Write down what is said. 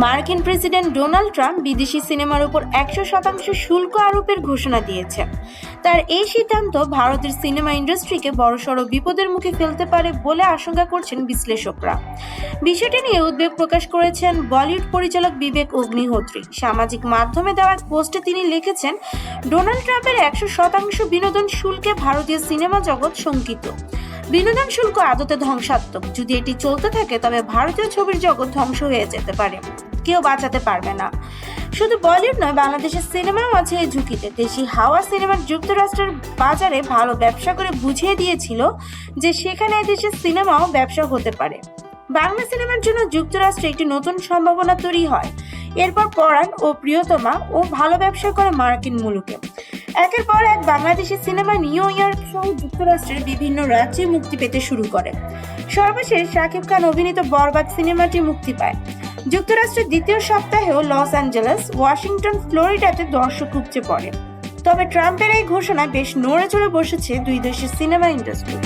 মার্কিন president Donald Trump বিদেশি সিনেমার উপর 100% শুল্ক আরোপের ঘোষণা দিয়েছেন। তার এই সিদ্ধান্ত ভারতের সিনেমা ইন্ডাস্ট্রিকে বড়সড় বিপদের মুখে ফেলতে পারে বলে আশঙ্কা করছেন বিশ্লেষকরা। বিষয়টি নিয়ে উদ্বেগ প্রকাশ করেছেন বলিউড পরিচালক বিবেক অগ্নিহোত্রী। সামাজিক মাধ্যমে দেওয়া এক পোস্টে তিনি লিখেছেন, ডোনাল্ড ট্রাম্পের 100% বিনোদন শুল্কে ভারতীয় সিনেমা জগৎ শঙ্কিত। বিনোদন শুল্ক আদতে ধ্বংসাত্মক। যদি এটি চলতে থাকে তবে ভারতীয় ছবির জগৎ ধ্বংস হয়ে যেতে পারে, কেউ বাঁচাতে পারবে না। শুধু বলিউড নয়, বাংলাদেশের সিনেমাও আছে এই ঝুঁকিতে। দেশি হাওয়া সিনেমার যুক্তরাষ্ট্রের বাজারে ভালো ব্যবসা করে বুঝিয়ে দিয়েছিল যে সেখানে দেশের সিনেমাও ব্যবসা হতে পারে। বাংলা সিনেমার জন্য যুক্তরাষ্ট্রে একটি নতুন সম্ভাবনা তৈরি হয়। এরপর পরাণ ও প্রিয়তমা ও ভালো ব্যবসা করে মার্কিন মুলুকে। একের পর এক বাংলাদেশি সিনেমা নিউ ইয়র্ক সহ যুক্তরাষ্ট্রের বিভিন্ন রাজ্যে মুক্তি পেতে শুরু করে। সর্বশেষ শাকিব খান অভিনীত বরবাদ সিনেমাটি মুক্তি পায়। যুক্তরাষ্ট্রের দ্বিতীয় সপ্তাহেও লস অ্যাঞ্জেলেস, ওয়াশিংটন, ফ্লোরিডাতে দর্শক উপচে পড়ে। তবে ট্রাম্পের এই ঘোষণা বেশ নড়ে চড়ে বসেছে দুই দেশের সিনেমা ইন্ডাস্ট্রি।